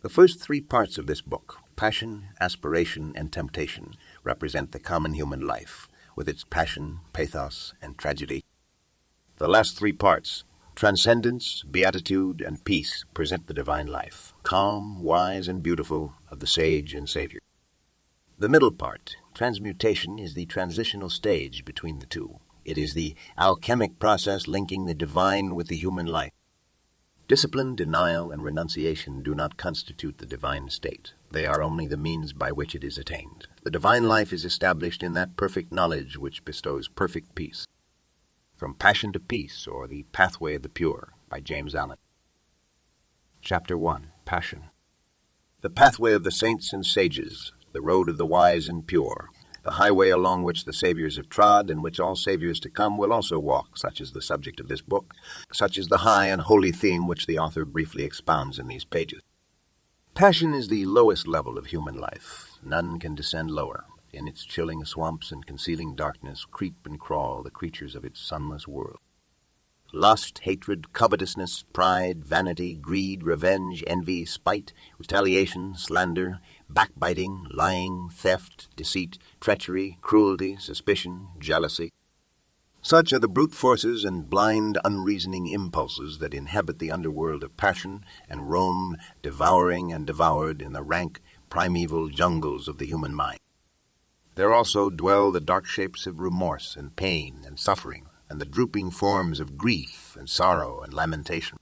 The first three parts of this book, passion, aspiration, and temptation, represent the common human life, with its passion, pathos, and tragedy. The last three parts, transcendence, beatitude, and peace, present the divine life, calm, wise, and beautiful, of the sage and savior. The middle part, transmutation, is the transitional stage between the two. It is the alchemic process linking the divine with the human life. Discipline, denial, and renunciation do not constitute the divine state. They are only the means by which it is attained. The divine life is established in that perfect knowledge which bestows perfect peace. From Passion to Peace, or The Pathway of the Pure, by James Allen. Chapter 1. Passion. The pathway of the saints and sages, the road of the wise and pure, the highway along which the saviors have trod, and which all saviors to come will also walk, such is the subject of this book, such is the high and holy theme which the author briefly expounds in these pages. Passion is the lowest level of human life. None can descend lower. In its chilling swamps and concealing darkness creep and crawl the creatures of its sunless world. Lust, hatred, covetousness, pride, vanity, greed, revenge, envy, spite, retaliation, slander, backbiting, lying, theft, deceit, treachery, cruelty, suspicion, jealousy. Such are the brute forces and blind, unreasoning impulses that inhabit the underworld of passion and roam, devouring and devoured, in the rank, primeval jungles of the human mind. There also dwell the dark shapes of remorse and pain and suffering, and the drooping forms of grief and sorrow and lamentation.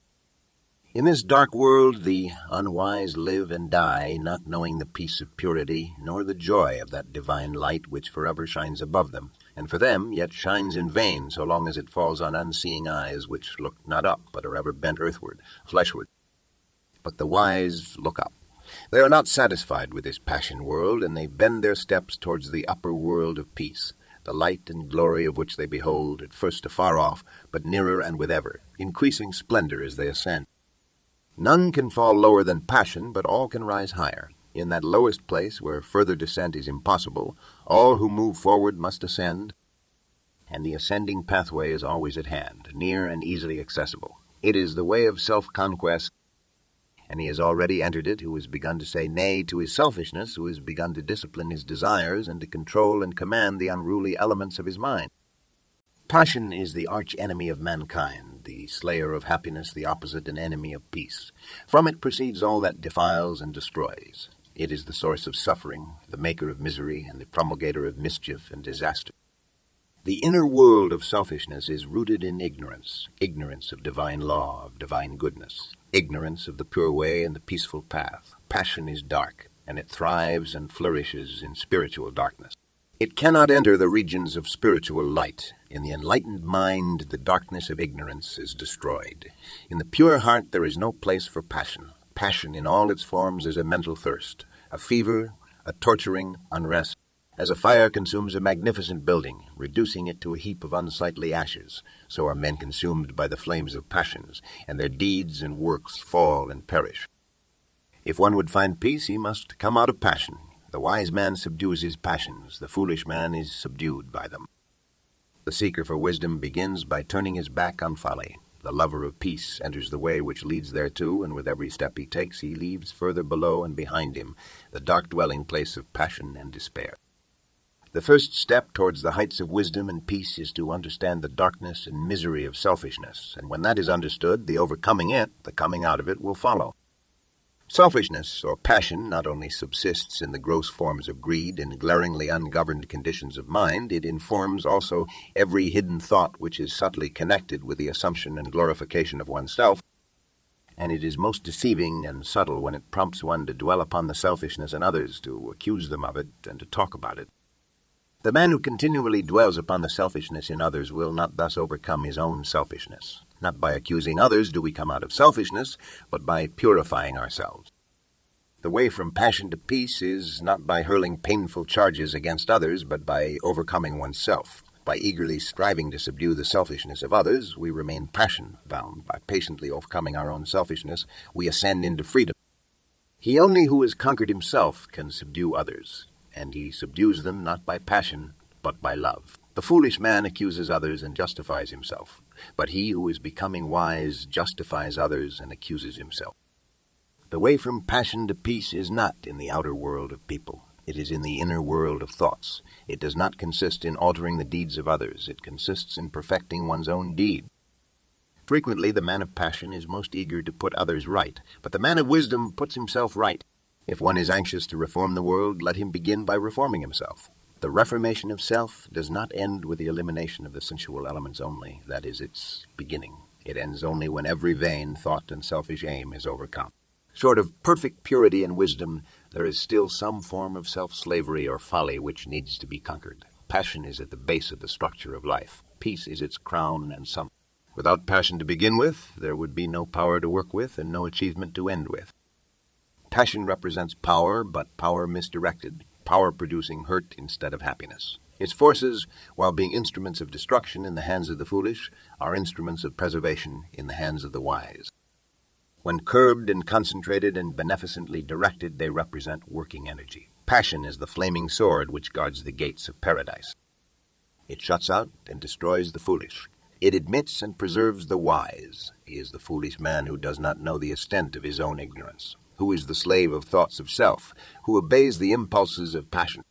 In this dark world the unwise live and die, not knowing the peace of purity, nor the joy of that divine light which forever shines above them, and for them yet shines in vain so long as it falls on unseeing eyes which look not up, but are ever bent earthward, fleshward. But the wise look up. They are not satisfied with this passion world, and they bend their steps towards the upper world of peace, the light and glory of which they behold, at first afar off, but nearer and with ever increasing splendor as they ascend. None can fall lower than passion, but all can rise higher. In that lowest place, where further descent is impossible, all who move forward must ascend, and the ascending pathway is always at hand, near and easily accessible. It is the way of self-conquest, and he has already entered it who has begun to say nay to his selfishness, who has begun to discipline his desires and to control and command the unruly elements of his mind. Passion is the arch-enemy of mankind, the slayer of happiness, the opposite and enemy of peace. From it proceeds all that defiles and destroys. It is the source of suffering, the maker of misery, and the promulgator of mischief and disaster. The inner world of selfishness is rooted in ignorance, ignorance of divine law, of divine goodness, ignorance of the pure way and the peaceful path. Passion is dark, and it thrives and flourishes in spiritual darkness. It cannot enter the regions of spiritual light. In the enlightened mind, the darkness of ignorance is destroyed. In the pure heart there is no place for passion. Passion in all its forms is a mental thirst, a fever, a torturing unrest. As a fire consumes a magnificent building, reducing it to a heap of unsightly ashes, so are men consumed by the flames of passions, and their deeds and works fall and perish. If one would find peace, he must come out of passion. The wise man subdues his passions. The foolish man is subdued by them. The seeker for wisdom begins by turning his back on folly. The lover of peace enters the way which leads thereto, and with every step he takes, he leaves further below and behind him the dark dwelling place of passion and despair. The first step towards the heights of wisdom and peace is to understand the darkness and misery of selfishness, and when that is understood, the overcoming it, the coming out of it, will follow. Selfishness, or passion, not only subsists in the gross forms of greed and glaringly ungoverned conditions of mind, it informs also every hidden thought which is subtly connected with the assumption and glorification of oneself, and it is most deceiving and subtle when it prompts one to dwell upon the selfishness in others, to accuse them of it, and to talk about it. The man who continually dwells upon the selfishness in others will not thus overcome his own selfishness. Not by accusing others do we come out of selfishness, but by purifying ourselves. The way from passion to peace is not by hurling painful charges against others, but by overcoming oneself. By eagerly striving to subdue the selfishness of others, we remain passion-bound. By patiently overcoming our own selfishness, we ascend into freedom. He only who has conquered himself can subdue others, and he subdues them not by passion, but by love. The foolish man accuses others and justifies himself, but he who is becoming wise justifies others and accuses himself. The way from passion to peace is not in the outer world of people. It is in the inner world of thoughts. It does not consist in altering the deeds of others. It consists in perfecting one's own deed. Frequently, the man of passion is most eager to put others right, but the man of wisdom puts himself right. If one is anxious to reform the world, let him begin by reforming himself. The reformation of self does not end with the elimination of the sensual elements only. That is its beginning. It ends only when every vain thought and selfish aim is overcome. Short of perfect purity and wisdom, there is still some form of self-slavery or folly which needs to be conquered. Passion is at the base of the structure of life. Peace is its crown and summit. Without passion to begin with, there would be no power to work with and no achievement to end with. Passion represents power, but power misdirected, power producing hurt instead of happiness. Its forces, while being instruments of destruction in the hands of the foolish, are instruments of preservation in the hands of the wise. When curbed and concentrated and beneficently directed, they represent working energy. Passion is the flaming sword which guards the gates of paradise. It shuts out and destroys the foolish. It admits and preserves the wise. He is the foolish man who does not know the extent of his own ignorance, who is the slave of thoughts of self, who obeys the impulses of passion.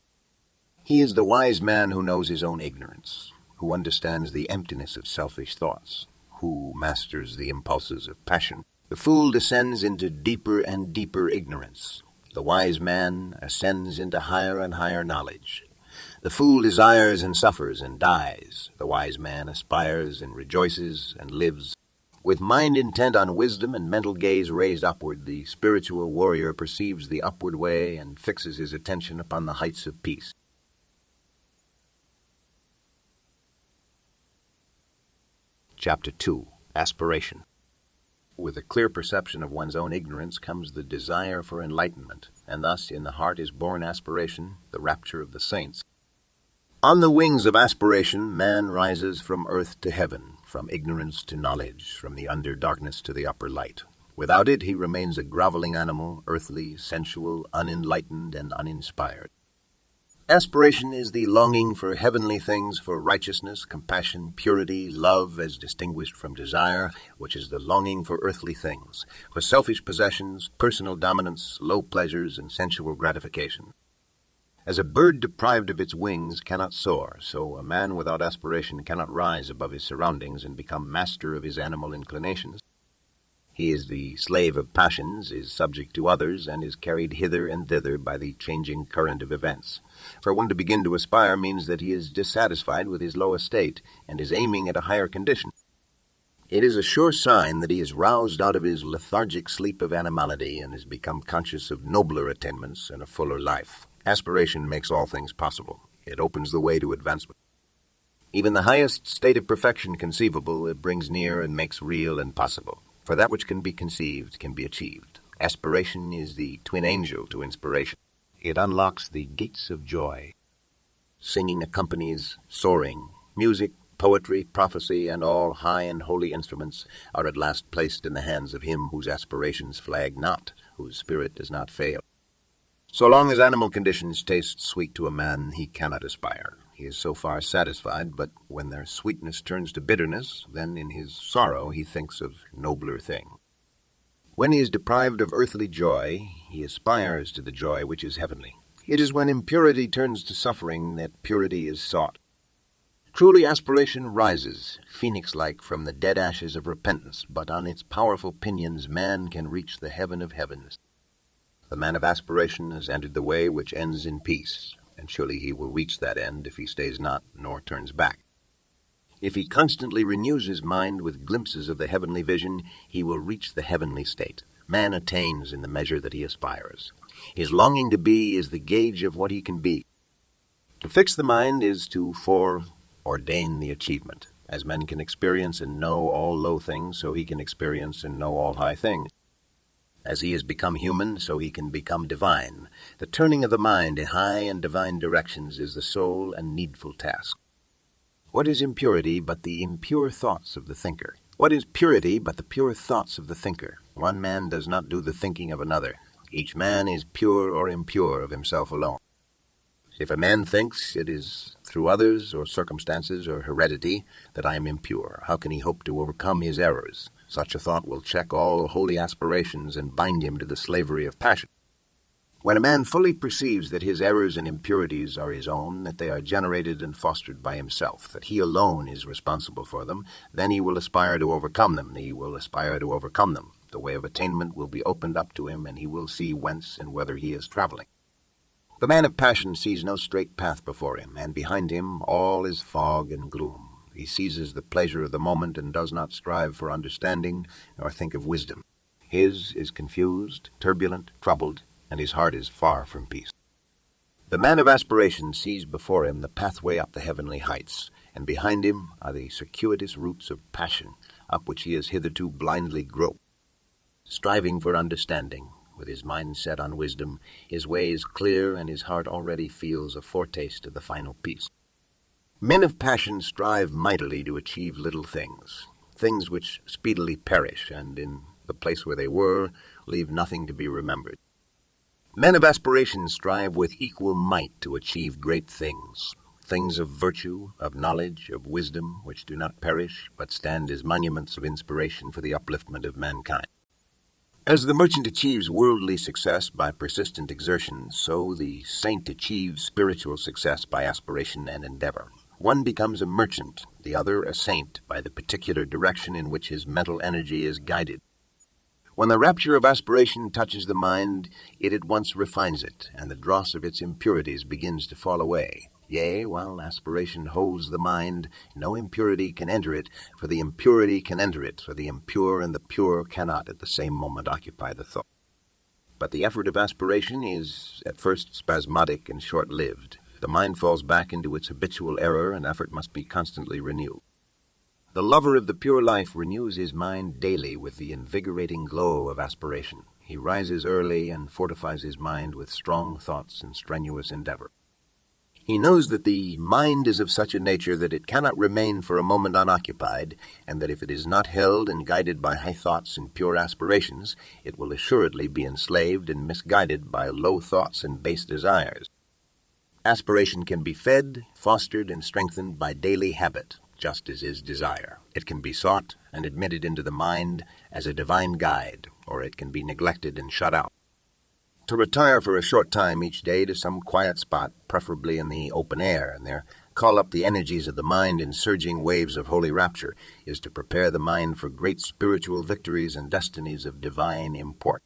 He is the wise man who knows his own ignorance, who understands the emptiness of selfish thoughts, who masters the impulses of passion. The fool descends into deeper and deeper ignorance. The wise man ascends into higher and higher knowledge. The fool desires and suffers and dies. The wise man aspires and rejoices and lives. With mind intent on wisdom and mental gaze raised upward, the spiritual warrior perceives the upward way and fixes his attention upon the heights of peace. Chapter 2. Aspiration. With a clear perception of one's own ignorance comes the desire for enlightenment, and thus in the heart is born aspiration, the rapture of the saints. On the wings of aspiration, man rises from earth to heaven, from ignorance to knowledge, from the under darkness to the upper light. Without it, he remains a groveling animal, earthly, sensual, unenlightened, and uninspired. Aspiration is the longing for heavenly things, for righteousness, compassion, purity, love, as distinguished from desire, which is the longing for earthly things, for selfish possessions, personal dominance, low pleasures, and sensual gratification. As a bird deprived of its wings cannot soar, so a man without aspiration cannot rise above his surroundings and become master of his animal inclinations. He is the slave of passions, is subject to others, and is carried hither and thither by the changing current of events. For one to begin to aspire means that he is dissatisfied with his low estate and is aiming at a higher condition. It is a sure sign that he is roused out of his lethargic sleep of animality and has become conscious of nobler attainments and a fuller life. Aspiration makes all things possible. It opens the way to advancement. Even the highest state of perfection conceivable it brings near and makes real and possible. For that which can be conceived can be achieved. Aspiration is the twin angel to inspiration. It unlocks the gates of joy. Singing accompanies soaring. Music, poetry, prophecy, and all high and holy instruments are at last placed in the hands of him whose aspirations flag not, whose spirit does not fail. So long as animal conditions taste sweet to a man, he cannot aspire. He is so far satisfied, but when their sweetness turns to bitterness, then in his sorrow he thinks of nobler things. When he is deprived of earthly joy, he aspires to the joy which is heavenly. It is when impurity turns to suffering that purity is sought. Truly aspiration rises, phoenix-like, from the dead ashes of repentance, but on its powerful pinions man can reach the heaven of heavens. The man of aspiration has entered the way which ends in peace, and surely he will reach that end if he stays not nor turns back. If he constantly renews his mind with glimpses of the heavenly vision, he will reach the heavenly state. Man attains in the measure that he aspires. His longing to be is the gauge of what he can be. To fix the mind is to foreordain the achievement. As men can experience and know all low things, so he can experience and know all high things. As he has become human, so he can become divine. The turning of the mind in high and divine directions is the sole and needful task. What is impurity but the impure thoughts of the thinker? What is purity but the pure thoughts of the thinker? One man does not do the thinking of another. Each man is pure or impure of himself alone. If a man thinks it is through others or circumstances or heredity that I am impure, how can he hope to overcome his errors? Such a thought will check all holy aspirations and bind him to the slavery of passion. When a man fully perceives that his errors and impurities are his own, that they are generated and fostered by himself, that he alone is responsible for them, then he will aspire to overcome them. The way of attainment will be opened up to him, and he will see whence and whither he is traveling. The man of passion sees no straight path before him, and behind him all is fog and gloom. He seizes the pleasure of the moment and does not strive for understanding nor think of wisdom. His is confused, turbulent, troubled, and his heart is far from peace. The man of aspiration sees before him the pathway up the heavenly heights, and behind him are the circuitous routes of passion, up which he has hitherto blindly groped. Striving for understanding, with his mind set on wisdom, his way is clear, and his heart already feels a foretaste of the final peace. Men of passion strive mightily to achieve little things, things which speedily perish, and in the place where they were, leave nothing to be remembered. Men of aspiration strive with equal might to achieve great things, things of virtue, of knowledge, of wisdom, which do not perish, but stand as monuments of inspiration for the upliftment of mankind. As the merchant achieves worldly success by persistent exertion, so the saint achieves spiritual success by aspiration and endeavor. One becomes a merchant, the other a saint, by the particular direction in which his mental energy is guided. When the rapture of aspiration touches the mind, it at once refines it, and the dross of its impurities begins to fall away. Yea, while aspiration holds the mind, no impurity can enter it, for the impurity can enter it, for the impure and the pure cannot at the same moment occupy the thought. But the effort of aspiration is at first spasmodic and short-lived. The mind falls back into its habitual error, and effort must be constantly renewed. The lover of the pure life renews his mind daily with the invigorating glow of aspiration. He rises early and fortifies his mind with strong thoughts and strenuous endeavor. He knows that the mind is of such a nature that it cannot remain for a moment unoccupied, and that if it is not held and guided by high thoughts and pure aspirations, it will assuredly be enslaved and misguided by low thoughts and base desires. Aspiration can be fed, fostered, and strengthened by daily habit, just as is desire. It can be sought and admitted into the mind as a divine guide, or it can be neglected and shut out. To retire for a short time each day to some quiet spot, preferably in the open air, and there call up the energies of the mind in surging waves of holy rapture, is to prepare the mind for great spiritual victories and destinies of divine import.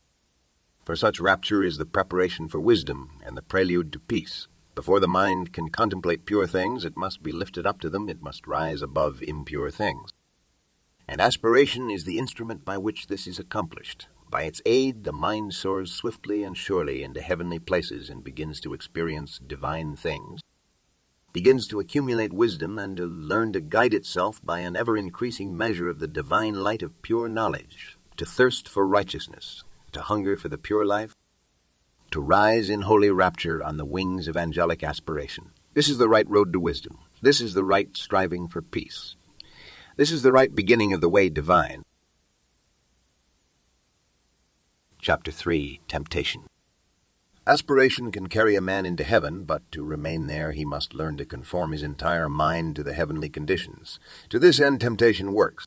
For such rapture is the preparation for wisdom and the prelude to peace. Before the mind can contemplate pure things, it must be lifted up to them, it must rise above impure things. And aspiration is the instrument by which this is accomplished. By its aid, the mind soars swiftly and surely into heavenly places and begins to experience divine things, begins to accumulate wisdom and to learn to guide itself by an ever-increasing measure of the divine light of pure knowledge, to thirst for righteousness, to hunger for the pure life, to rise in holy rapture on the wings of angelic aspiration. This is the right road to wisdom. This is the right striving for peace. This is the right beginning of the way divine. Chapter 3, Temptation. Aspiration can carry a man into heaven, but to remain there he must learn to conform his entire mind to the heavenly conditions. To this end temptation works.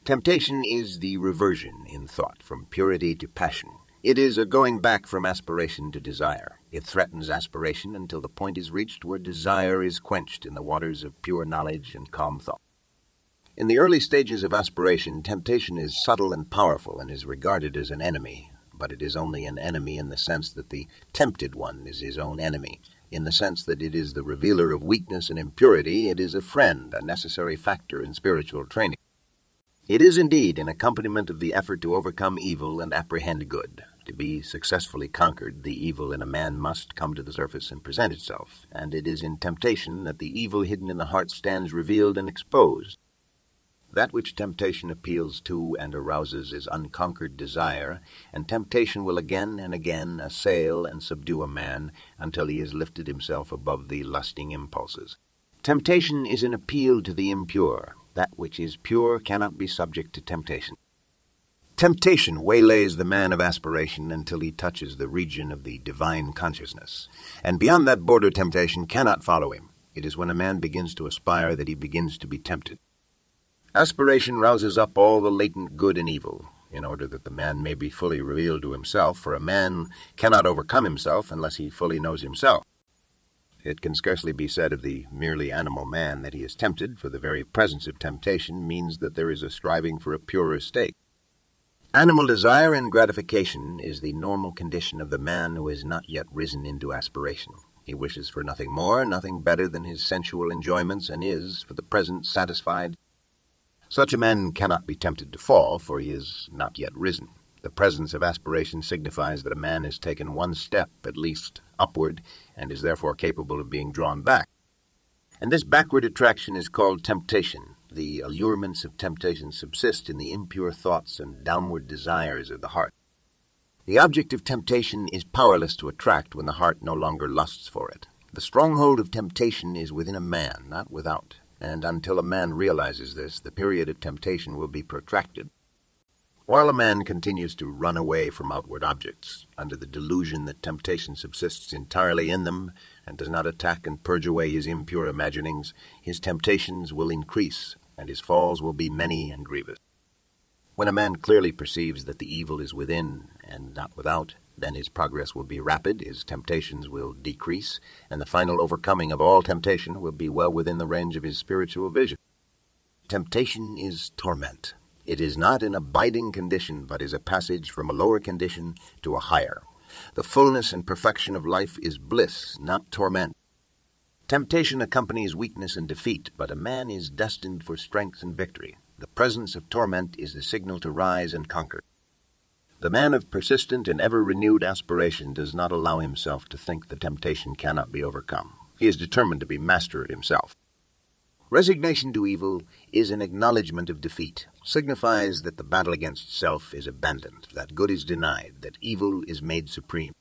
Temptation is the reversion in thought from purity to passion. It is a going back from aspiration to desire. It threatens aspiration until the point is reached where desire is quenched in the waters of pure knowledge and calm thought. In the early stages of aspiration, temptation is subtle and powerful and is regarded as an enemy, but it is only an enemy in the sense that the tempted one is his own enemy. In the sense that it is the revealer of weakness and impurity, it is a friend, a necessary factor in spiritual training. It is indeed an accompaniment of the effort to overcome evil and apprehend good. To be successfully conquered, the evil in a man must come to the surface and present itself, and it is in temptation that the evil hidden in the heart stands revealed and exposed. That which temptation appeals to and arouses is unconquered desire, and temptation will again and again assail and subdue a man until he has lifted himself above the lusting impulses. Temptation is an appeal to the impure. That which is pure cannot be subject to temptation. Temptation waylays the man of aspiration until he touches the region of the divine consciousness, and beyond that border temptation cannot follow him. It is when a man begins to aspire that he begins to be tempted. Aspiration rouses up all the latent good and evil, in order that the man may be fully revealed to himself, for a man cannot overcome himself unless he fully knows himself. It can scarcely be said of the merely animal man that he is tempted, for the very presence of temptation means that there is a striving for a purer state. Animal desire and gratification is the normal condition of the man who has not yet risen into aspiration. He wishes for nothing more, nothing better than his sensual enjoyments, and is, for the present, satisfied. Such a man cannot be tempted to fall, for he is not yet risen. The presence of aspiration signifies that a man has taken one step, at least, upward, and is therefore capable of being drawn back. And this backward attraction is called temptation. The allurements of temptation subsist in the impure thoughts and downward desires of the heart. The object of temptation is powerless to attract when the heart no longer lusts for it. The stronghold of temptation is within a man, not without. And until a man realizes this, the period of temptation will be protracted. While a man continues to run away from outward objects, under the delusion that temptation subsists entirely in them, and does not attack and purge away his impure imaginings, his temptations will increase, and his falls will be many and grievous. When a man clearly perceives that the evil is within and not without, then his progress will be rapid, his temptations will decrease, and the final overcoming of all temptation will be well within the range of his spiritual vision. Temptation is torment. It is not an abiding condition, but is a passage from a lower condition to a higher. The fullness and perfection of life is bliss, not torment. Temptation accompanies weakness and defeat, but a man is destined for strength and victory. The presence of torment is the signal to rise and conquer. The man of persistent and ever-renewed aspiration does not allow himself to think the temptation cannot be overcome. He is determined to be master of himself. Resignation to evil is an acknowledgment of defeat, signifies that the battle against self is abandoned, that good is denied, that evil is made supreme.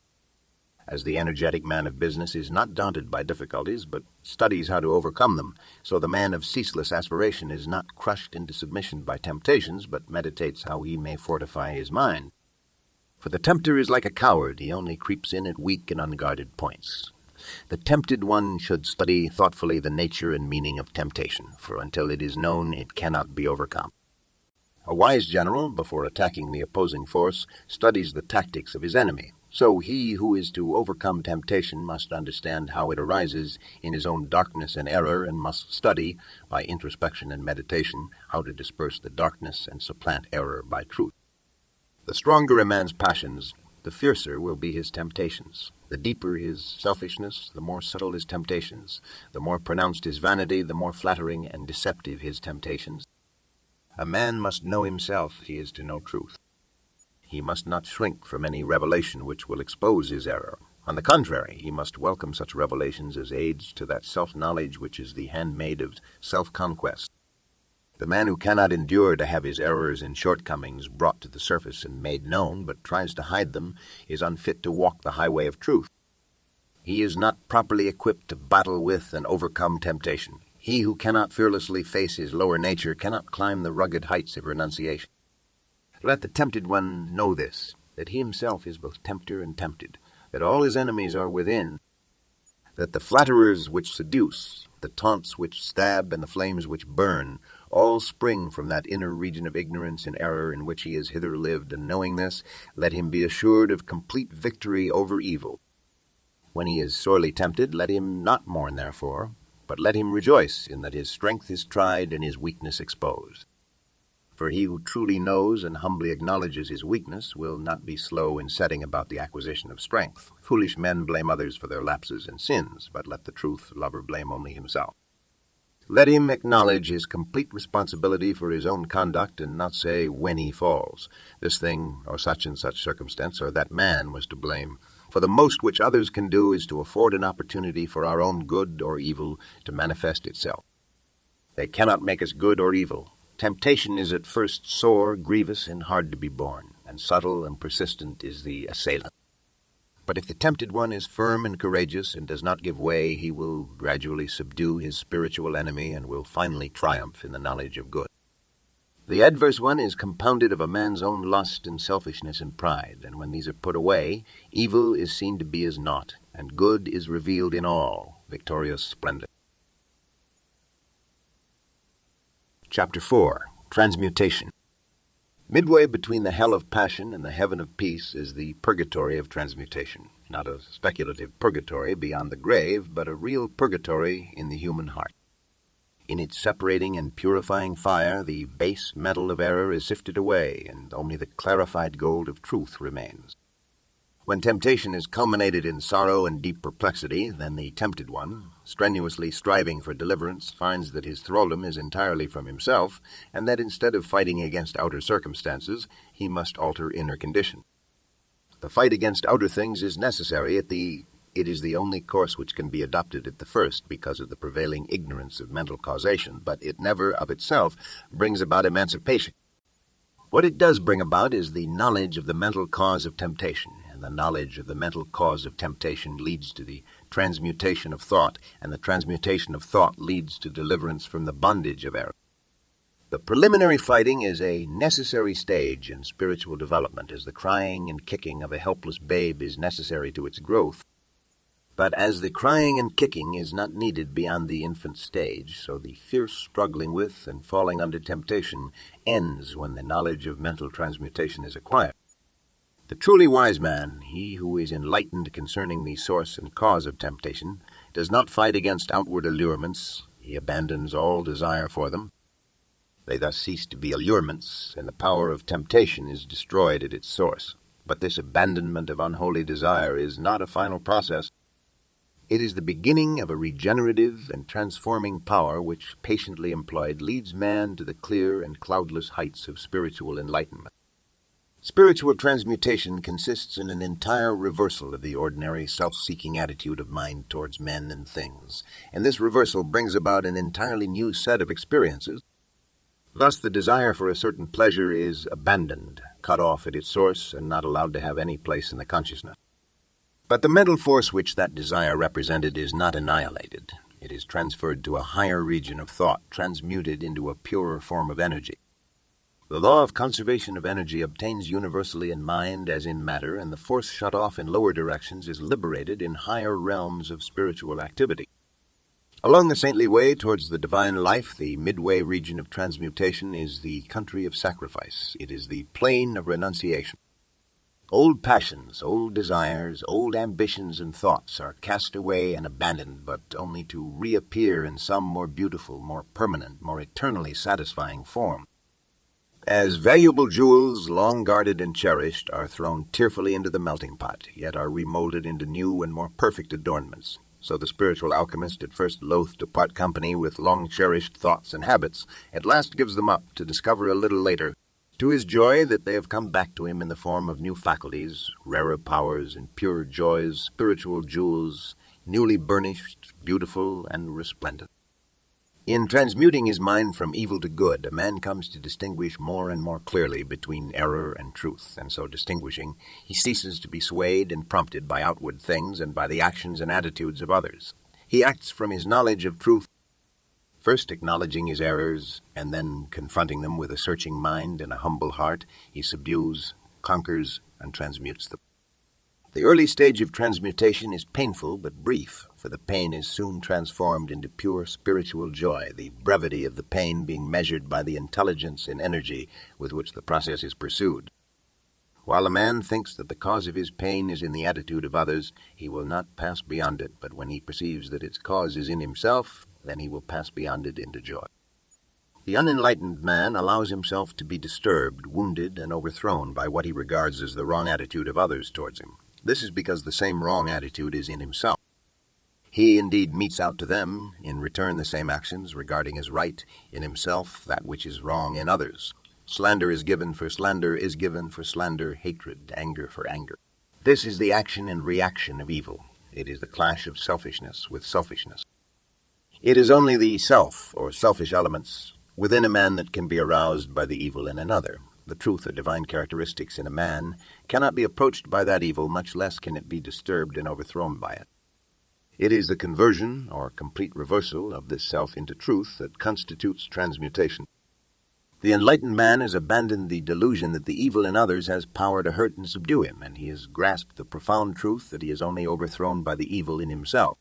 As the energetic man of business is not daunted by difficulties, but studies how to overcome them, so the man of ceaseless aspiration is not crushed into submission by temptations, but meditates how he may fortify his mind. For the tempter is like a coward, he only creeps in at weak and unguarded points. The tempted one should study thoughtfully the nature and meaning of temptation, for until it is known, it cannot be overcome. A wise general, before attacking the opposing force, studies the tactics of his enemy. So he who is to overcome temptation must understand how it arises in his own darkness and error, and must study, by introspection and meditation, how to disperse the darkness and supplant error by truth. The stronger a man's passions, the fiercer will be his temptations. The deeper his selfishness, the more subtle his temptations. The more pronounced his vanity, the more flattering and deceptive his temptations. A man must know himself if he is to know truth. He must not shrink from any revelation which will expose his error. On the contrary, he must welcome such revelations as aids to that self-knowledge which is the handmaid of self-conquest. The man who cannot endure to have his errors and shortcomings brought to the surface and made known, but tries to hide them, is unfit to walk the highway of truth. He is not properly equipped to battle with and overcome temptation. He who cannot fearlessly face his lower nature cannot climb the rugged heights of renunciation. Let the tempted one know this, that he himself is both tempter and tempted, that all his enemies are within, that the flatterers which seduce, the taunts which stab, and the flames which burn, all spring from that inner region of ignorance and error in which he has hither lived, and knowing this, let him be assured of complete victory over evil. When he is sorely tempted, let him not mourn therefore, but let him rejoice in that his strength is tried and his weakness exposed. For he who truly knows and humbly acknowledges his weakness will not be slow in setting about the acquisition of strength. Foolish men blame others for their lapses and sins, but let the truth-lover blame only himself. Let him acknowledge his complete responsibility for his own conduct, and not say when he falls, this thing or such and such circumstance or that man was to blame. For the most which others can do is to afford an opportunity for our own good or evil to manifest itself. They cannot make us good or evil. Temptation is at first sore, grievous, and hard to be borne, and subtle and persistent is the assailant. But if the tempted one is firm and courageous and does not give way, he will gradually subdue his spiritual enemy and will finally triumph in the knowledge of good. The adverse one is compounded of a man's own lust and selfishness and pride, and when these are put away, evil is seen to be as naught, and good is revealed in all victorious splendor. Chapter 4. Transmutation. Midway between the hell of passion and the heaven of peace is the purgatory of transmutation. Not a speculative purgatory beyond the grave, but a real purgatory in the human heart. In its separating and purifying fire, the base metal of error is sifted away, and only the clarified gold of truth remains. When temptation is culminated in sorrow and deep perplexity, then the tempted one, strenuously striving for deliverance, finds that his thraldom is entirely from himself, and that instead of fighting against outer circumstances, he must alter inner condition. The fight against outer things is necessary it is the only course which can be adopted at the first because of the prevailing ignorance of mental causation, but it never of itself brings about emancipation. What it does bring about is the knowledge of the mental cause of temptation, and the knowledge of the mental cause of temptation leads to the transmutation of thought, and the transmutation of thought leads to deliverance from the bondage of error. The preliminary fighting is a necessary stage in spiritual development, as the crying and kicking of a helpless babe is necessary to its growth. But as the crying and kicking is not needed beyond the infant stage, so the fierce struggling with and falling under temptation ends when the knowledge of mental transmutation is acquired. The truly wise man, he who is enlightened concerning the source and cause of temptation, does not fight against outward allurements. He abandons all desire for them. They thus cease to be allurements, and the power of temptation is destroyed at its source. But this abandonment of unholy desire is not a final process. It is the beginning of a regenerative and transforming power which, patiently employed, leads man to the clear and cloudless heights of spiritual enlightenment. Spiritual transmutation consists in an entire reversal of the ordinary self-seeking attitude of mind towards men and things, and this reversal brings about an entirely new set of experiences. Thus the desire for a certain pleasure is abandoned, cut off at its source, and not allowed to have any place in the consciousness. But the mental force which that desire represented is not annihilated. It is transferred to a higher region of thought, transmuted into a purer form of energy. The law of conservation of energy obtains universally in mind as in matter, and the force shut off in lower directions is liberated in higher realms of spiritual activity. Along the saintly way towards the divine life, the midway region of transmutation is the country of sacrifice. It is the plain of renunciation. Old passions, old desires, old ambitions and thoughts are cast away and abandoned, but only to reappear in some more beautiful, more permanent, more eternally satisfying form. As valuable jewels, long guarded and cherished, are thrown tearfully into the melting pot, yet are remolded into new and more perfect adornments, so the spiritual alchemist, at first loath to part company with long-cherished thoughts and habits, at last gives them up to discover a little later, to his joy, that they have come back to him in the form of new faculties, rarer powers, and purer joys, spiritual jewels, newly burnished, beautiful, and resplendent. In transmuting his mind from evil to good, a man comes to distinguish more and more clearly between error and truth, and so distinguishing, he ceases to be swayed and prompted by outward things and by the actions and attitudes of others. He acts from his knowledge of truth, first acknowledging his errors, and then confronting them with a searching mind and a humble heart, he subdues, conquers, and transmutes them. The early stage of transmutation is painful but brief, for the pain is soon transformed into pure spiritual joy, the brevity of the pain being measured by the intelligence and energy with which the process is pursued. While a man thinks that the cause of his pain is in the attitude of others, he will not pass beyond it, but when he perceives that its cause is in himself, then he will pass beyond it into joy. The unenlightened man allows himself to be disturbed, wounded, and overthrown by what he regards as the wrong attitude of others towards him. This is because the same wrong attitude is in himself. He indeed metes out to them, in return, the same actions, regarding as right in himself that which is wrong in others. Slander is given for slander, is given for slander, hatred, anger for anger. This is the action and reaction of evil. It is the clash of selfishness with selfishness. It is only the self, or selfish elements, within a man that can be aroused by the evil in another. The truth or divine characteristics in a man cannot be approached by that evil, much less can it be disturbed and overthrown by it. It is the conversion, or complete reversal, of this self into truth that constitutes transmutation. The enlightened man has abandoned the delusion that the evil in others has power to hurt and subdue him, and he has grasped the profound truth that he is only overthrown by the evil in himself.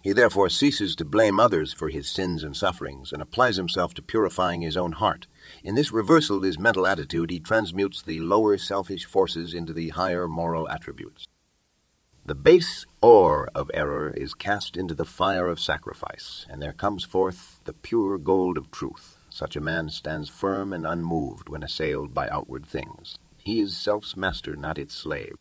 He therefore ceases to blame others for his sins and sufferings and applies himself to purifying his own heart. In this reversal of his mental attitude, he transmutes the lower selfish forces into the higher moral attributes. The base ore of error is cast into the fire of sacrifice, and there comes forth the pure gold of truth. Such a man stands firm and unmoved when assailed by outward things. He is self's master, not its slave.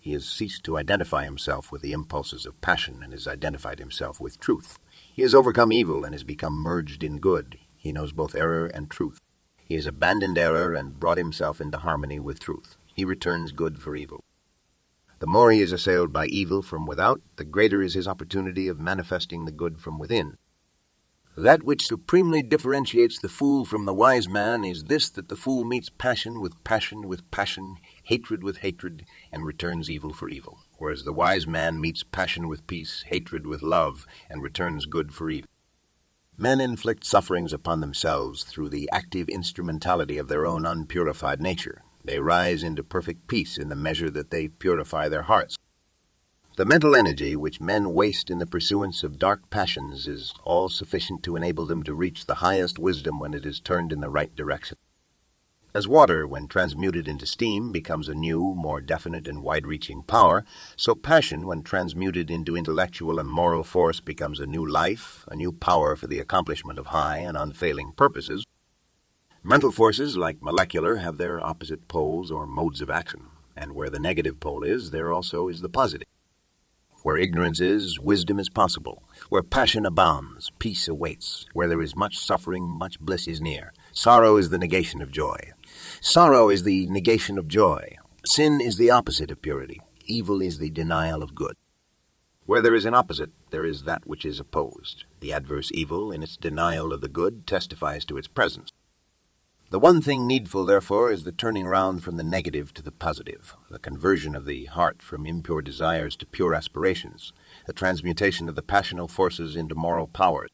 He has ceased to identify himself with the impulses of passion and has identified himself with truth. He has overcome evil and has become merged in good. He knows both error and truth. He has abandoned error and brought himself into harmony with truth. He returns good for evil. The more he is assailed by evil from without, the greater is his opportunity of manifesting the good from within. That which supremely differentiates the fool from the wise man is this, that the fool meets passion with passion with passion, hatred with hatred, and returns evil for evil, whereas the wise man meets passion with peace, hatred with love, and returns good for evil. Men inflict sufferings upon themselves through the active instrumentality of their own unpurified nature. They rise into perfect peace in the measure that they purify their hearts. The mental energy which men waste in the pursuance of dark passions is all sufficient to enable them to reach the highest wisdom when it is turned in the right direction. As water, when transmuted into steam, becomes a new, more definite and wide-reaching power, so passion, when transmuted into intellectual and moral force, becomes a new life, a new power for the accomplishment of high and unfailing purposes. Mental forces, like molecular, have their opposite poles or modes of action, and where the negative pole is, there also is the positive. Where ignorance is, wisdom is possible. Where passion abounds, peace awaits. Where there is much suffering, much bliss is near. Sorrow is the negation of joy. Sorrow is the negation of joy. Sin is the opposite of purity. Evil is the denial of good. Where there is an opposite, there is that which is opposed. The adverse evil, in its denial of the good, testifies to its presence. The one thing needful, therefore, is the turning round from the negative to the positive, the conversion of the heart from impure desires to pure aspirations, the transmutation of the passional forces into moral powers.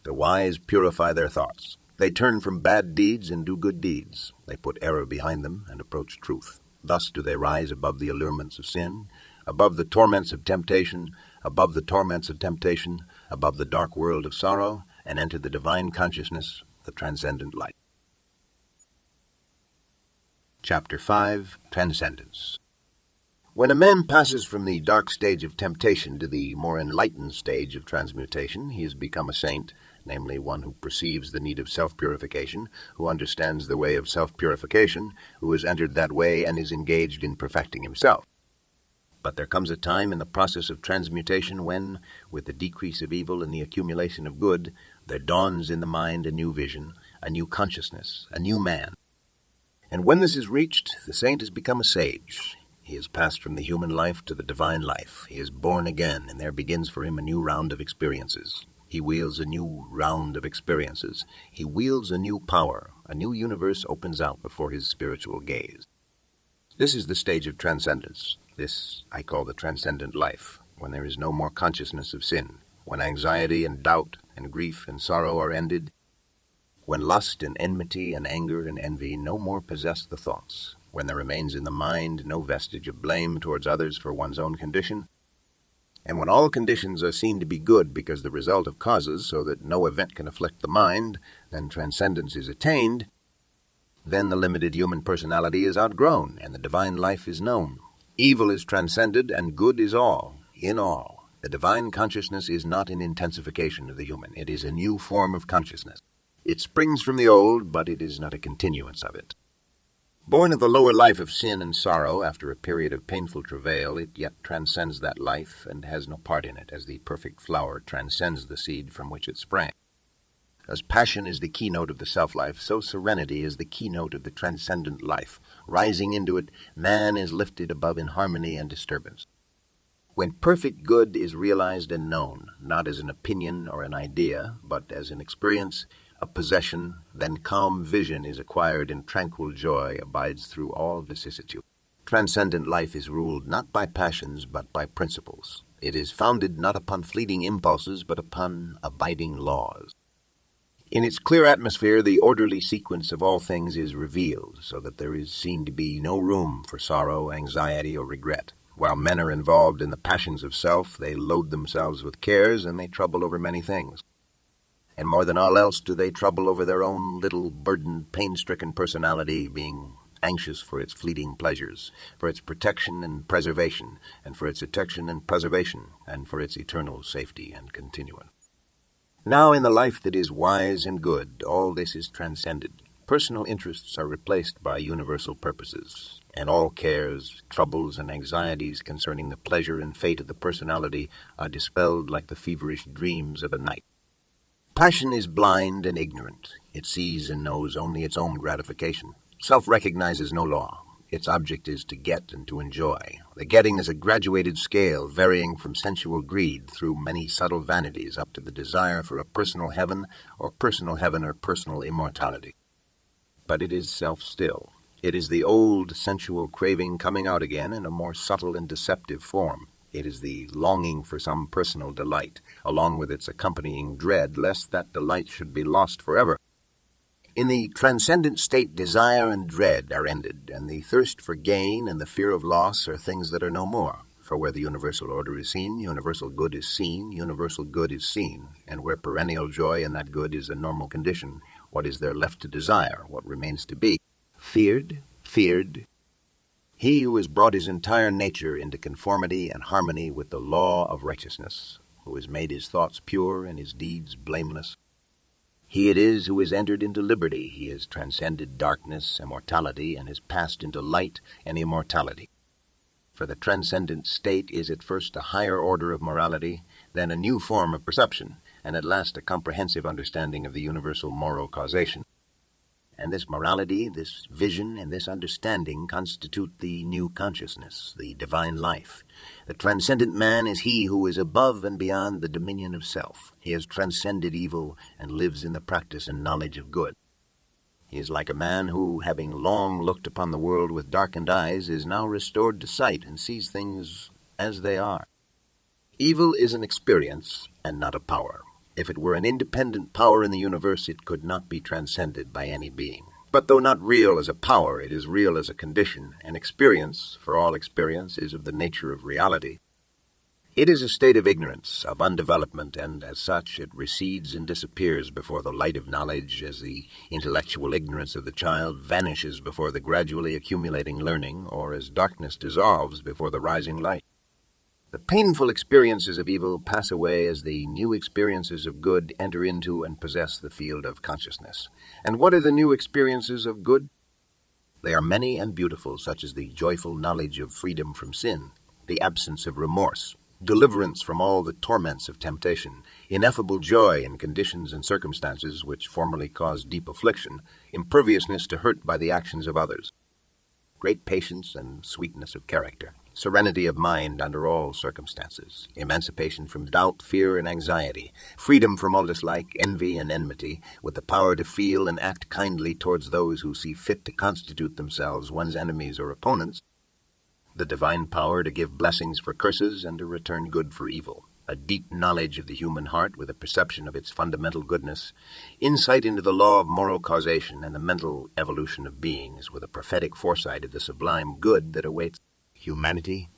The wise purify their thoughts. They turn from bad deeds and do good deeds. They put error behind them and approach truth. Thus do they rise above the allurements of sin, above the torments of temptation, above the torments of temptation, above the dark world of sorrow, and enter the divine consciousness, the transcendent light. Chapter 5, Transcendence. When a man passes from the dark stage of temptation to the more enlightened stage of transmutation, he has become a saint, namely one who perceives the need of self-purification, who understands the way of self-purification, who has entered that way and is engaged in perfecting himself. But there comes a time in the process of transmutation when, with the decrease of evil and the accumulation of good, there dawns in the mind a new vision, a new consciousness, a new man. And when this is reached, the saint has become a sage. He has passed from the human life to the divine life. He is born again, and there begins for him a new round of experiences. He wields a new round of experiences. He wields a new power. A new universe opens out before his spiritual gaze. This is the stage of transcendence. This I call the transcendent life, when there is no more consciousness of sin, when anxiety and doubt and grief and sorrow are ended, when lust and enmity and anger and envy no more possess the thoughts, when there remains in the mind no vestige of blame towards others for one's own condition, and when all conditions are seen to be good because the result of causes, so that no event can afflict the mind, then transcendence is attained. Then the limited human personality is outgrown, and the divine life is known. Evil is transcended, and good is all, in all. The divine consciousness is not an intensification of the human. It is a new form of consciousness. It springs from the old, but it is not a continuance of it. Born of the lower life of sin and sorrow, after a period of painful travail, it yet transcends that life and has no part in it, as the perfect flower transcends the seed from which it sprang. As passion is the keynote of the self-life, so serenity is the keynote of the transcendent life. Rising into it, man is lifted above inharmony and disturbance. When perfect good is realized and known, not as an opinion or an idea, but as an experience, a possession, then calm vision is acquired and tranquil joy abides through all vicissitude. Transcendent life is ruled not by passions but by principles. It is founded not upon fleeting impulses but upon abiding laws. In its clear atmosphere, the orderly sequence of all things is revealed, so that there is seen to be no room for sorrow, anxiety, or regret. While men are involved in the passions of self, they load themselves with cares and they trouble over many things. And more than all else do they trouble over their own little burdened, pain-stricken personality, being anxious for its fleeting pleasures, for its protection and preservation, and for its protection and preservation, and for its eternal safety and continuance. Now in the life that is wise and good, all this is transcended. Personal interests are replaced by universal purposes, and all cares, troubles, and anxieties concerning the pleasure and fate of the personality are dispelled like the feverish dreams of a night. Passion is blind and ignorant. It sees and knows only its own gratification. Self recognizes no law. Its object is to get and to enjoy. The getting is a graduated scale varying from sensual greed through many subtle vanities up to the desire for a personal heaven or personal immortality. But it is self still. It is the old sensual craving coming out again in a more subtle and deceptive form. It is the longing for some personal delight, along with its accompanying dread lest that delight should be lost forever. In the transcendent state, desire and dread are ended, and the thirst for gain and the fear of loss are things that are no more. For where the universal order is seen, universal good is seen, universal good is seen, and where perennial joy in that good is a normal condition, what is there left to desire, what remains to be? Feared. He who has brought his entire nature into conformity and harmony with the law of righteousness, who has made his thoughts pure and his deeds blameless, he it is who has entered into liberty. He has transcended darkness and mortality and has passed into light and immortality. For the transcendent state is at first a higher order of morality, then a new form of perception, and at last a comprehensive understanding of the universal moral causation. And this morality, this vision, and this understanding constitute the new consciousness, the divine life. The transcendent man is he who is above and beyond the dominion of self. He has transcended evil and lives in the practice and knowledge of good. He is like a man who, having long looked upon the world with darkened eyes, is now restored to sight and sees things as they are. Evil is an experience and not a power. If it were an independent power in the universe, it could not be transcended by any being. But though not real as a power, it is real as a condition, and experience, for all experience, is of the nature of reality. It is a state of ignorance, of undevelopment, and as such it recedes and disappears before the light of knowledge, as the intellectual ignorance of the child vanishes before the gradually accumulating learning, or as darkness dissolves before the rising light. The painful experiences of evil pass away as the new experiences of good enter into and possess the field of consciousness. And what are the new experiences of good? They are many and beautiful, such as the joyful knowledge of freedom from sin, the absence of remorse, deliverance from all the torments of temptation, ineffable joy in conditions and circumstances which formerly caused deep affliction, imperviousness to hurt by the actions of others, great patience and sweetness of character, serenity of mind under all circumstances, emancipation from doubt, fear, and anxiety, freedom from all dislike, envy, and enmity, with the power to feel and act kindly towards those who see fit to constitute themselves one's enemies or opponents, the divine power to give blessings for curses and to return good for evil, a deep knowledge of the human heart with a perception of its fundamental goodness, insight into the law of moral causation and the mental evolution of beings with a prophetic foresight of the sublime good that awaits humanity,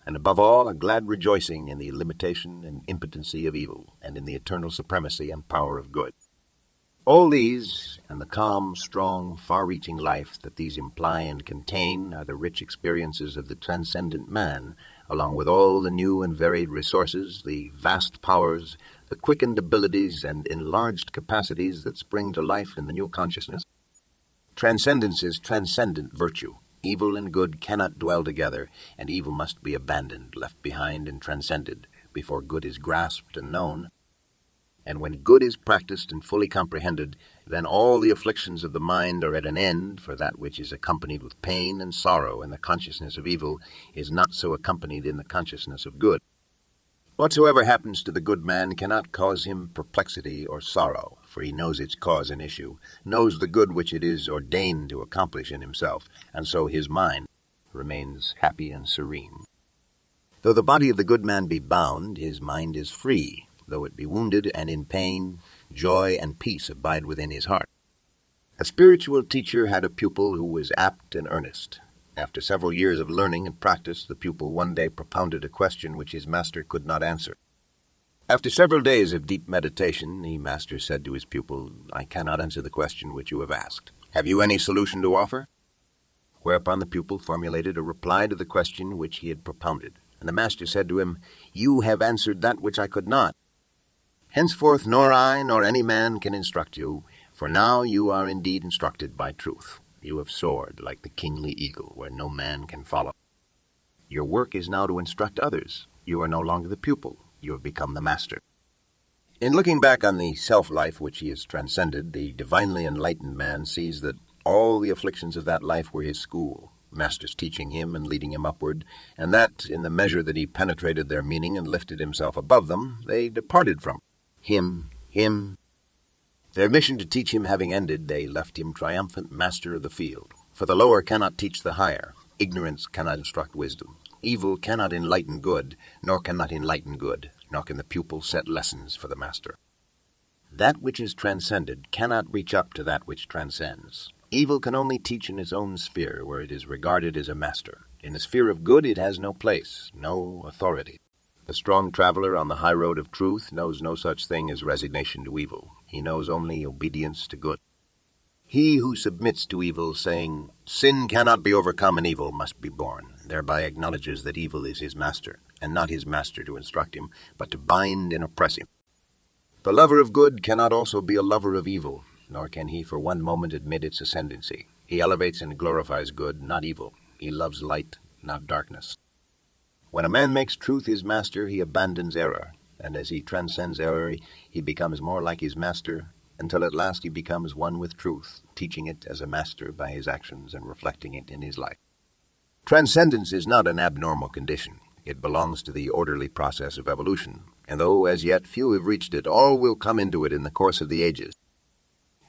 and above all, a glad rejoicing in the limitation and impotency of evil, and in the eternal supremacy and power of good. All these, and the calm, strong, far-reaching life that these imply and contain, are the rich experiences of the transcendent man, along with all the new and varied resources, the vast powers, the quickened abilities, and enlarged capacities that spring to life in the new consciousness. Transcendence is transcendent virtue. Evil and good cannot dwell together, and evil must be abandoned, left behind, and transcended, before good is grasped and known. And when good is practiced and fully comprehended, then all the afflictions of the mind are at an end, for that which is accompanied with pain and sorrow in the consciousness of evil is not so accompanied in the consciousness of good. Whatsoever happens to the good man cannot cause him perplexity or sorrow, for he knows its cause and issue, knows the good which it is ordained to accomplish in himself, and so his mind remains happy and serene. Though the body of the good man be bound, his mind is free. Though it be wounded and in pain, joy and peace abide within his heart. A spiritual teacher had a pupil who was apt and earnest. After several years of learning and practice, the pupil one day propounded a question which his master could not answer. After several days of deep meditation, the master said to his pupil, "I cannot answer the question which you have asked. Have you any solution to offer?" Whereupon the pupil formulated a reply to the question which he had propounded, and the master said to him, "You have answered that which I could not. Henceforth nor I nor any man can instruct you, for now you are indeed instructed by truth. You have soared like the kingly eagle, where no man can follow. Your work is now to instruct others. You are no longer the pupil. You have become the master." In looking back on the self-life which he has transcended, the divinely enlightened man sees that all the afflictions of that life were his school, masters teaching him and leading him upward, and that, in the measure that he penetrated their meaning and lifted himself above them, they departed from him. Their mission to teach him having ended, they left him triumphant master of the field. For the lower cannot teach the higher. Ignorance cannot instruct wisdom. Evil cannot enlighten good, nor cannot enlighten good, nor can the pupil set lessons for the master. That which is transcended cannot reach up to that which transcends. Evil can only teach in its own sphere, where it is regarded as a master. In the sphere of good it has no place, no authority. The strong traveler on the high road of truth knows no such thing as resignation to evil. He knows only obedience to good. He who submits to evil, saying, "Sin cannot be overcome and evil must be borne," thereby acknowledges that evil is his master, and not his master to instruct him, but to bind and oppress him. The lover of good cannot also be a lover of evil, nor can he for one moment admit its ascendancy. He elevates and glorifies good, not evil. He loves light, not darkness. When a man makes truth his master, he abandons error, and as he transcends error, he becomes more like his master, until at last he becomes one with truth, teaching it as a master by his actions and reflecting it in his life. Transcendence is not an abnormal condition. It belongs to the orderly process of evolution, and though as yet few have reached it, all will come into it in the course of the ages.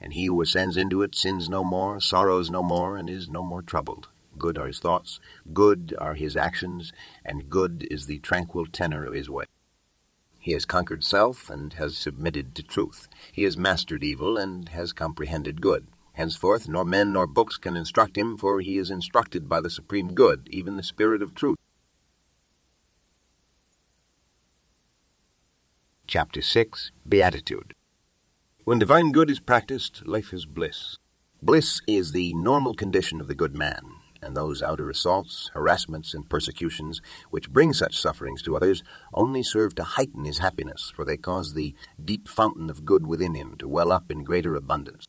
And he who ascends into it sins no more, sorrows no more, and is no more troubled. Good are his thoughts, good are his actions, and good is the tranquil tenor of his way. He has conquered self and has submitted to truth. He has mastered evil and has comprehended good. Henceforth nor men nor books can instruct him, for he is instructed by the supreme good, even the spirit of truth. Chapter 6. Beatitude. When divine good is practiced, life is bliss. Bliss is the normal condition of the good man, and those outer assaults, harassments, and persecutions which bring such sufferings to others only serve to heighten his happiness, for they cause the deep fountain of good within him to well up in greater abundance.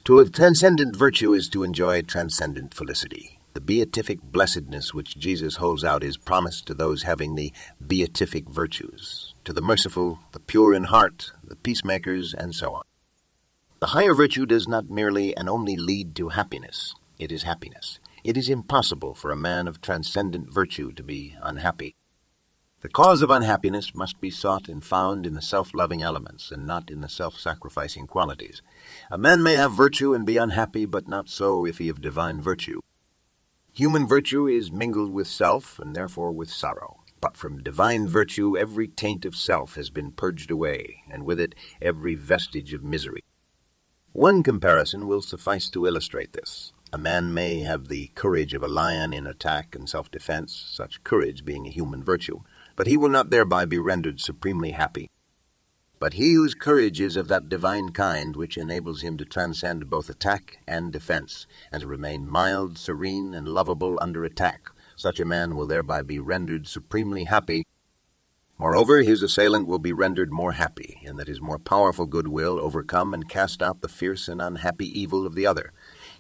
To have transcendent virtue is to enjoy transcendent felicity. The beatific blessedness which Jesus holds out is promised to those having the beatific virtues, to the merciful, the pure in heart, the peacemakers, and so on. The higher virtue does not merely and only lead to happiness. It is happiness. It is impossible for a man of transcendent virtue to be unhappy. The cause of unhappiness must be sought and found in the self-loving elements, and not in the self-sacrificing qualities. A man may have virtue and be unhappy, but not so if he have divine virtue. Human virtue is mingled with self, and therefore with sorrow. But from divine virtue every taint of self has been purged away, and with it every vestige of misery. One comparison will suffice to illustrate this. A man may have the courage of a lion in attack and self-defense, such courage being a human virtue, but he will not thereby be rendered supremely happy. But he whose courage is of that divine kind which enables him to transcend both attack and defense, and to remain mild, serene, and lovable under attack, such a man will thereby be rendered supremely happy. Moreover, his assailant will be rendered more happy, in that his more powerful good will overcome and cast out the fierce and unhappy evil of the other.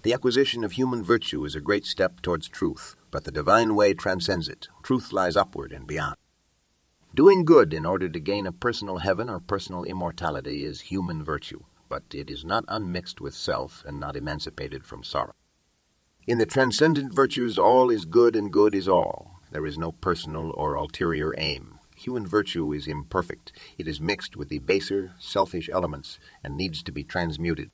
The acquisition of human virtue is a great step towards truth, but the divine way transcends it. Truth lies upward and beyond. Doing good in order to gain a personal heaven or personal immortality is human virtue, but it is not unmixed with self and not emancipated from sorrow. In the transcendent virtues all is good and good is all. There is no personal or ulterior aim. Human virtue is imperfect. It is mixed with the baser, selfish elements and needs to be transmuted.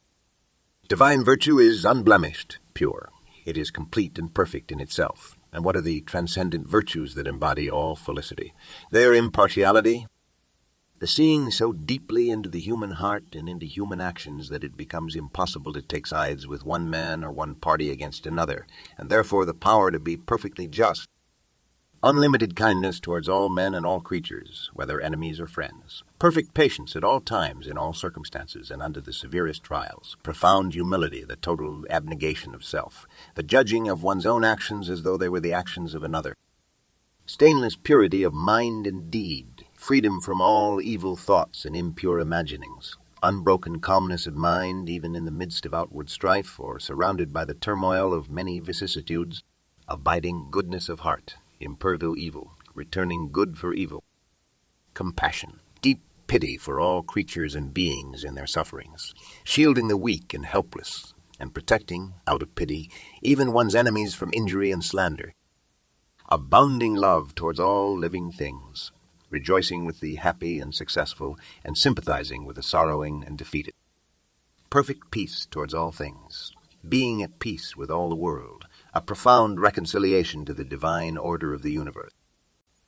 Divine virtue is unblemished, pure. It is complete and perfect in itself. And what are the transcendent virtues that embody all felicity? They are impartiality, The seeing so deeply into the human heart and into human actions that it becomes impossible to take sides with one man or one party against another, and therefore the power to be perfectly just. Unlimited kindness towards all men and all creatures, whether enemies or friends. Perfect patience at all times, in all circumstances, and under the severest trials. Profound humility, the total abnegation of self. The judging of one's own actions as though they were the actions of another. Stainless purity of mind and deed. Freedom from all evil thoughts and impure imaginings. Unbroken calmness of mind, even in the midst of outward strife, or surrounded by the turmoil of many vicissitudes. Abiding goodness of heart. Impervil evil, returning good for evil. Compassion, deep pity for all creatures and beings in their sufferings, shielding the weak and helpless, and protecting, out of pity, even one's enemies from injury and slander. Abounding love towards all living things, rejoicing with the happy and successful, and sympathizing with the sorrowing and defeated. Perfect peace towards all things, being at peace with all the world, a profound reconciliation to the divine order of the universe.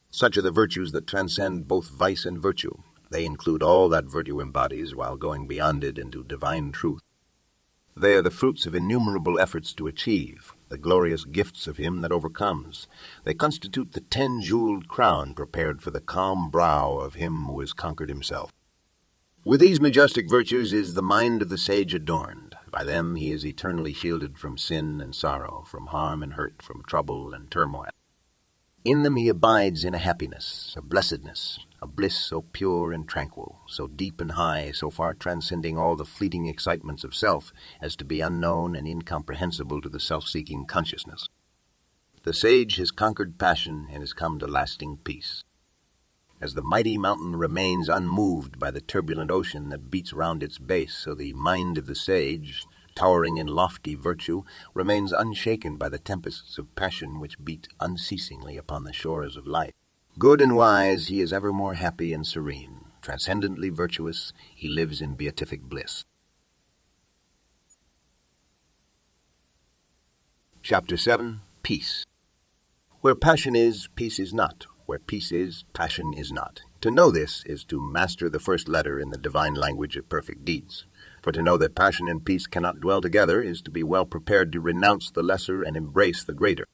Such are the virtues that transcend both vice and virtue. They include all that virtue embodies while going beyond it into divine truth. They are the fruits of innumerable efforts to achieve, the glorious gifts of him that overcomes. They constitute the 10-jeweled crown prepared for the calm brow of him who has conquered himself. With these majestic virtues is the mind of the sage adorned. By them he is eternally shielded from sin and sorrow, from harm and hurt, from trouble and turmoil. In them he abides in a happiness, a blessedness, a bliss so pure and tranquil, so deep and high, so far transcending all the fleeting excitements of self as to be unknown and incomprehensible to the self-seeking consciousness. The sage has conquered passion and has come to lasting peace. As the mighty mountain remains unmoved by the turbulent ocean that beats round its base, so the mind of the sage, towering in lofty virtue, remains unshaken by the tempests of passion which beat unceasingly upon the shores of life. Good and wise, he is evermore happy and serene. Transcendently virtuous, he lives in beatific bliss. Chapter 7. Peace. Where passion is, peace is not. Where peace is, passion is not. To know this is to master the first letter in the divine language of perfect deeds. For to know that passion and peace cannot dwell together is to be well prepared to renounce the lesser and embrace the greater.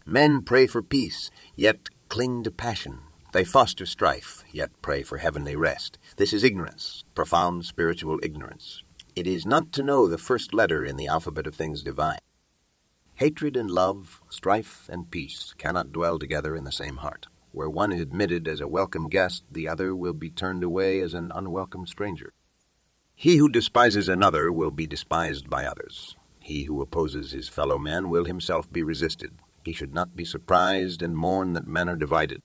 Men pray for peace, yet cling to passion. They foster strife, yet pray for heavenly rest. This is ignorance, profound spiritual ignorance. It is not to know the first letter in the alphabet of things divine. Hatred and love, strife and peace cannot dwell together in the same heart. Where one is admitted as a welcome guest, the other will be turned away as an unwelcome stranger. He who despises another will be despised by others. He who opposes his fellow man will himself be resisted. He should not be surprised and mourn that men are divided.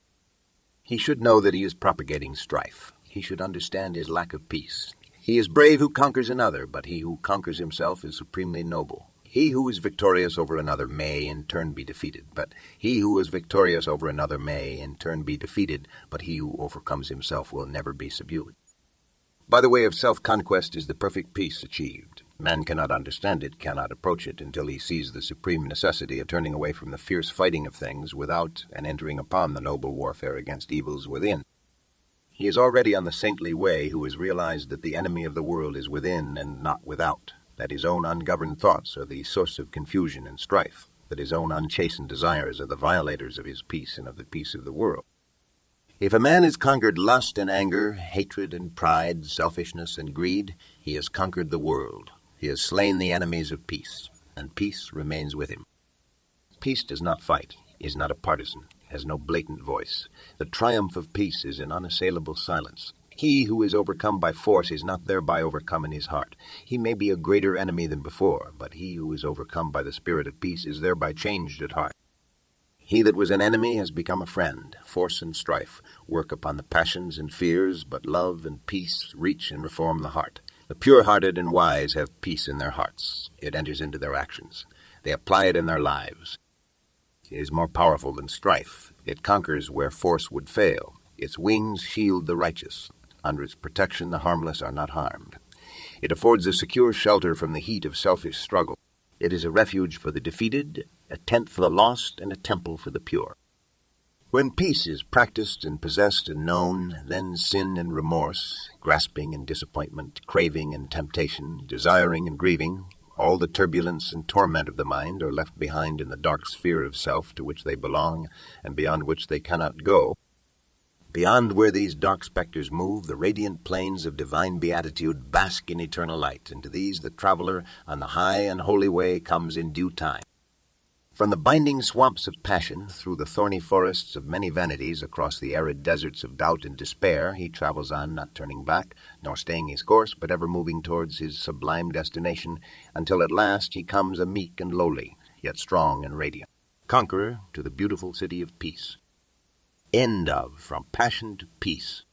He should know that he is propagating strife. He should understand his lack of peace. He is brave who conquers another, but he who conquers himself is supremely noble. He who is victorious over another may in turn be defeated, but he who is victorious over another may in turn be defeated, but he who overcomes himself will never be subdued. By the way of self-conquest is the perfect peace achieved. Man cannot understand it, cannot approach it, until he sees the supreme necessity of turning away from the fierce fighting of things without and entering upon the noble warfare against evils within. He is already on the saintly way who has realized that the enemy of the world is within and not without, that his own ungoverned thoughts are the source of confusion and strife, that his own unchastened desires are the violators of his peace and of the peace of the world. If a man has conquered lust and anger, hatred and pride, selfishness and greed, he has conquered the world. He has slain the enemies of peace, and peace remains with him. Peace does not fight, is not a partisan, has no blatant voice. The triumph of peace is in unassailable silence. He who is overcome by force is not thereby overcome in his heart. He may be a greater enemy than before, but he who is overcome by the spirit of peace is thereby changed at heart. He that was an enemy has become a friend. Force and strife work upon the passions and fears, but love and peace reach and reform the heart. The pure-hearted and wise have peace in their hearts. It enters into their actions. They apply it in their lives. It is more powerful than strife. It conquers where force would fail. Its wings shield the righteous. Under its protection the harmless are not harmed. It affords a secure shelter from the heat of selfish struggle. It is a refuge for the defeated, a tent for the lost, and a temple for the pure. When peace is practiced and possessed and known, then sin and remorse, grasping and disappointment, craving and temptation, desiring and grieving, all the turbulence and torment of the mind are left behind in the dark sphere of self to which they belong and beyond which they cannot go. Beyond where these dark specters move, the radiant plains of divine beatitude bask in eternal light, and to these the traveler on the high and holy way comes in due time. From the binding swamps of passion, through the thorny forests of many vanities, across the arid deserts of doubt and despair, he travels on, not turning back, nor staying his course, but ever moving towards his sublime destination, until at last he comes a meek and lowly, yet strong and radiant conqueror to the beautiful city of peace. End of From Passion to Peace.